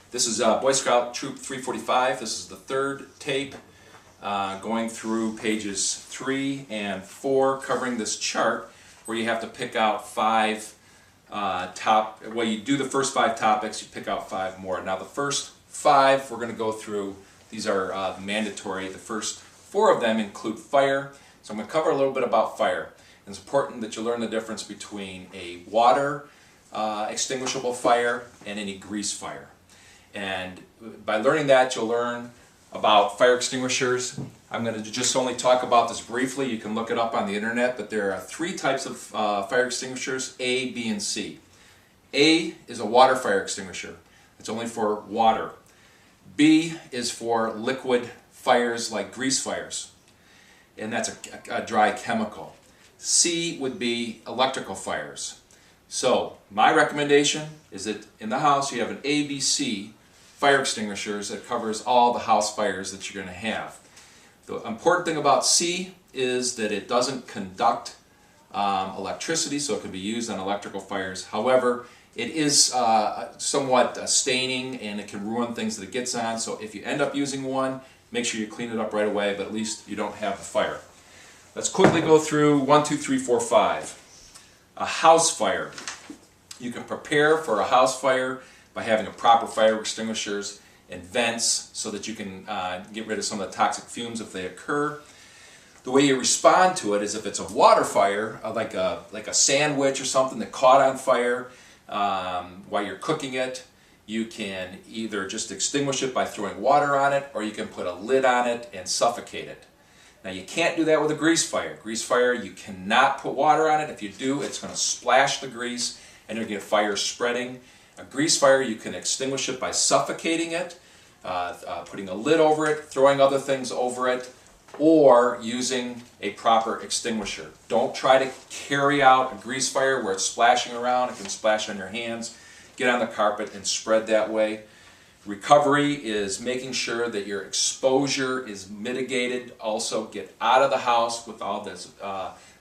This is Boy Scout Troop 345. This is the third tape going through pages 3 and 4, covering this chart where you have to pick out 5 you do the first 5 topics, you pick out 5 more. Now the first 5 we're going to go through, these are mandatory. The first 4 of them include fire, so I'm going to cover a little bit about fire. And it's important that you learn the difference between a water extinguishable fire and any grease fire. And by learning that, you'll learn about fire extinguishers. I'm going to just only talk about this briefly. You can look it up on the internet, but there are 3 types of fire extinguishers: A, B, and C. A is a water fire extinguisher. It's only for water. B is for liquid fires like grease fires, and that's a dry chemical. C would be electrical fires. So my recommendation is that in the house you have an A, B, C fire extinguishers that covers all the house fires that you're going to have. The important thing about C is that it doesn't conduct electricity, so it can be used on electrical fires. However, it is somewhat staining, and it can ruin things that it gets on. So if you end up using one, make sure you clean it up right away, but at least you don't have the fire. Let's quickly go through 1, 2, 3, 4, 5. A house fire. You can prepare for a house fire by having a proper fire extinguishers and vents so that you can get rid of some of the toxic fumes if they occur. The way you respond to it is if it's a water fire, like a sandwich or something that caught on fire while you're cooking it, you can either just extinguish it by throwing water on it, or you can put a lid on it and suffocate it. Now you can't do that with a grease fire. Grease fire, you cannot put water on it. If you do, it's going to splash the grease and you'll get fire spreading. A grease fire, you can extinguish it by suffocating it, putting a lid over it, throwing other things over it, or using a proper extinguisher. Don't try to carry out a grease fire where it's splashing around. It can splash on your hands, get on the carpet, and spread that way. Recovery is making sure that your exposure is mitigated. Also, get out of the house with all this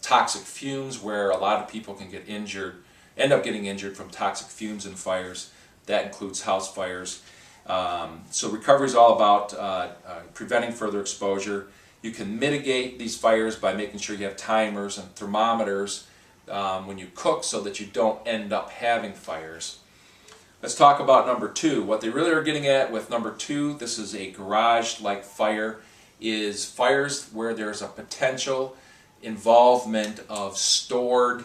toxic fumes, where a lot of people can get injured, end up getting injured from toxic fumes and fires. That includes house fires. So recovery is all about preventing further exposure. You can mitigate these fires by making sure you have timers and thermometers when you cook so that you don't end up having fires. Let's talk about number 2. What they really are getting at with number 2, this is a garage-like fire, is fires where there's a potential involvement of stored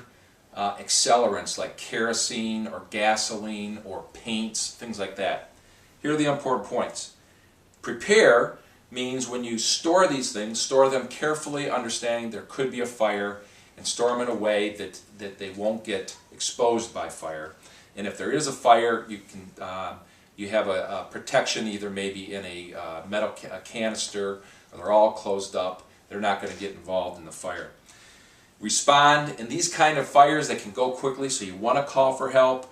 accelerants like kerosene or gasoline or paints, things like that. Here are the important points. Prepare means when you store these things, store them carefully, understanding there could be a fire, and store them in a way that they won't get exposed by fire. And if there is a fire, you can you have a protection, either maybe in a metal canister, or they're all closed up. They're not going to get involved in the fire. Respond in these kind of fires that can go quickly, so you want to call for help.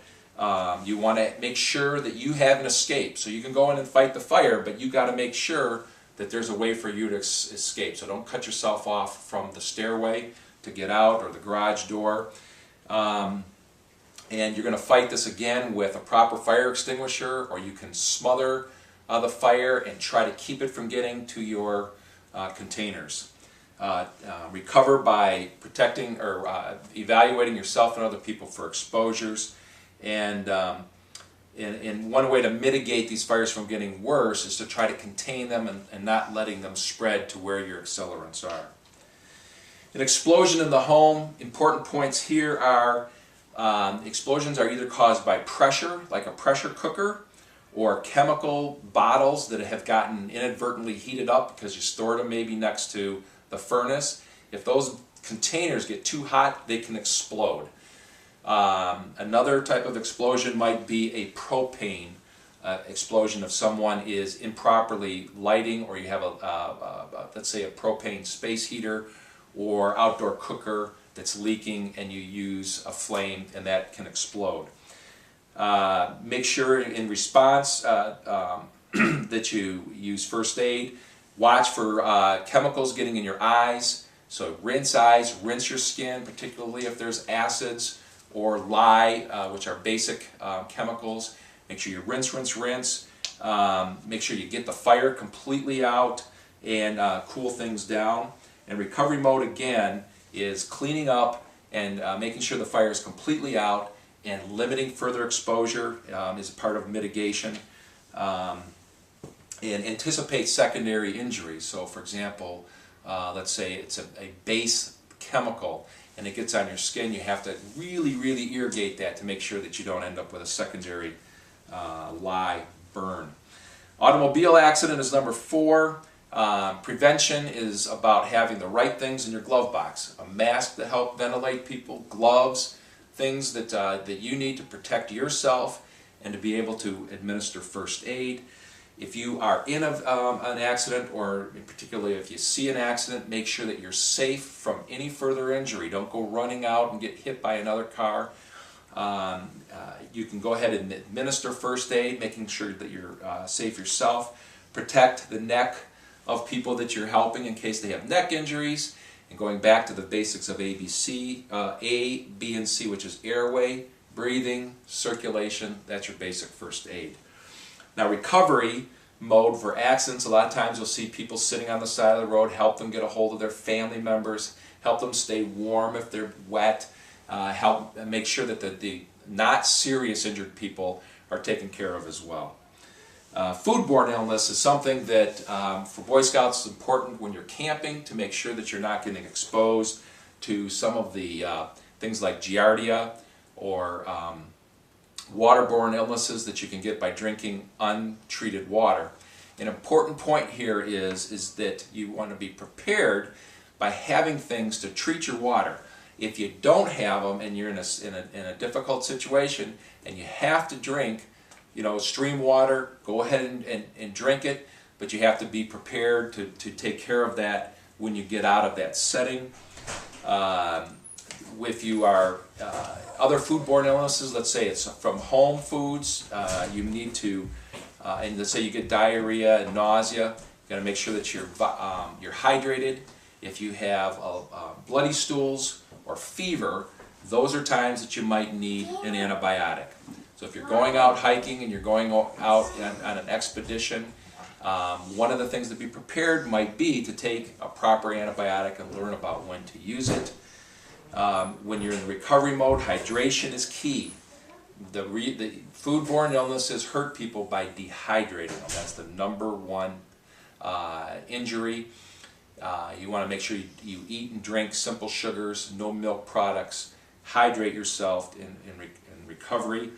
You want to make sure that you have an escape. So you can go in and fight the fire, but you got to make sure that there's a way for you to escape. So don't cut yourself off from the stairway to get out, or the garage door. And you're going to fight this again with a proper fire extinguisher, or you can smother the fire and try to keep it from getting to your containers. Recover by protecting or evaluating yourself and other people for exposures. And one way to mitigate these fires from getting worse is to try to contain them and not letting them spread to where your accelerants are. An explosion in the home, important points here are explosions are either caused by pressure, like a pressure cooker, or chemical bottles that have gotten inadvertently heated up because you stored them maybe next to the furnace. If those containers get too hot, they can explode. Another type of explosion might be a propane explosion if someone is improperly lighting, or you have let's say a propane space heater or outdoor cooker that's leaking and you use a flame, and that can explode. Make sure in response that you use first aid. Watch for chemicals getting in your eyes. So rinse eyes, rinse your skin, particularly if there's acids or lye, which are basic chemicals. Make sure you rinse, rinse, rinse. Make sure you get the fire completely out and cool things down. And recovery mode again is cleaning up and making sure the fire is completely out and limiting further exposure is part of mitigation. And anticipate secondary injuries. So for example, let's say it's a base chemical and it gets on your skin, you have to really irrigate that to make sure that you don't end up with a secondary lye burn. Automobile accident is number 4. Prevention is about having the right things in your glove box. A mask to help ventilate people, gloves, things that you need to protect yourself and to be able to administer first aid. If you are in an accident, or particularly if you see an accident, make sure that you're safe from any further injury. Don't go running out and get hit by another car. You can go ahead and administer first aid, making sure that you're safe yourself. Protect the neck of people that you're helping in case they have neck injuries. And going back to the basics of ABC, A, B, and C, which is airway, breathing, circulation, that's your basic first aid. Now recovery mode for accidents, a lot of times you'll see people sitting on the side of the road, help them get a hold of their family members, help them stay warm if they're wet, help make sure that the not serious injured people are taken care of as well. Foodborne illness is something that for Boy Scouts is important when you're camping, to make sure that you're not getting exposed to some of the things like Giardia or waterborne illnesses that you can get by drinking untreated water. An important point here is that you want to be prepared by having things to treat your water. If you don't have them and you're in a difficult situation and you have to drink, stream water, go ahead and drink it, but you have to be prepared to take care of that when you get out of that setting. If you are other foodborne illnesses, let's say it's from home foods, you need to, and let's say you get diarrhea and nausea, you got to make sure that you're hydrated. If you have bloody stools or fever, those are times that you might need an antibiotic. So if you're going out hiking and you're going out on an expedition, one of the things to be prepared might be to take a proper antibiotic and learn about when to use it. When you're in recovery mode, hydration is key. The foodborne illnesses hurt people by dehydrating them. That's the #1 injury. You want to make sure you eat and drink simple sugars, no milk products. Hydrate yourself in recovery.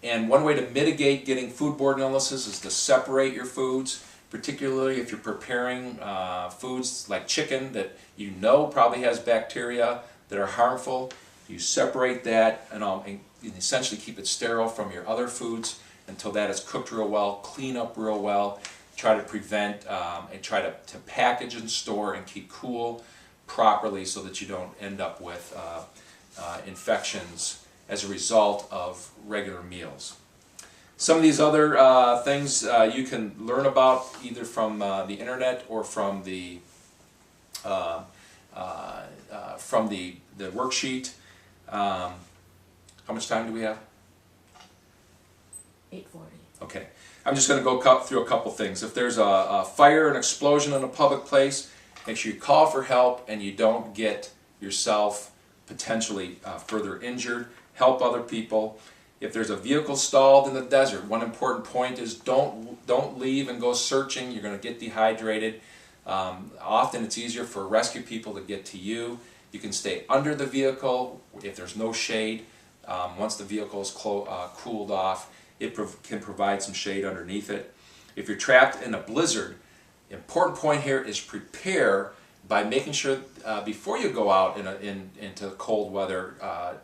And one way to mitigate getting foodborne illnesses is to separate your foods, particularly if you're preparing foods like chicken that you know probably has bacteria that are harmful. You separate that and essentially keep it sterile from your other foods until that is cooked real well, clean up real well, try to prevent and try to package and store and keep cool properly so that you don't end up with infections as a result of regular meals. Some of these other things you can learn about either from the internet or from the worksheet. How much time do we have? 8:40. Okay. I'm just going to go through a couple things. If there's a fire, an explosion in a public place, make sure you call for help and you don't get yourself potentially further injured. Help other people. If there's a vehicle stalled in the desert, one important point is don't leave and go searching. You're going to get dehydrated. Often it's easier for rescue people to get to you. You can stay under the vehicle if there's no shade. Once the vehicle is cooled off, it can provide some shade underneath it. If you're trapped in a blizzard, the important point here is prepare by making sure before you go out into the cold weather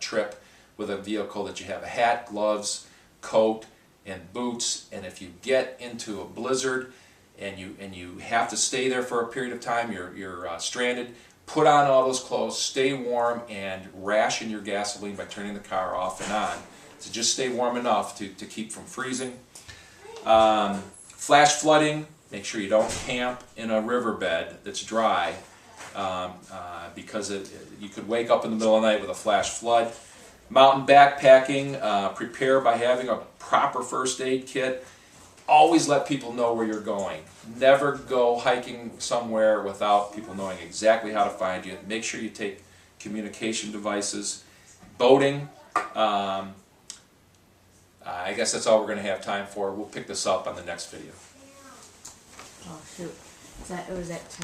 trip with a vehicle that you have a hat, gloves, coat, and boots. And if you get into a blizzard and you have to stay there for a period of time, you're stranded, put on all those clothes, stay warm, and ration your gasoline by turning the car off and on. So just stay warm enough to keep from freezing. Flash flooding, make sure you don't camp in a riverbed that's dry because you could wake up in the middle of the night with a flash flood. Mountain backpacking, prepare by having a proper first aid kit. always let people know where you're going. Never go hiking somewhere without people knowing exactly how to find you. Make sure you take communication devices. Boating, I guess that's all we're going to have time for. We'll pick this up on the next video. Oh shoot, was that 10?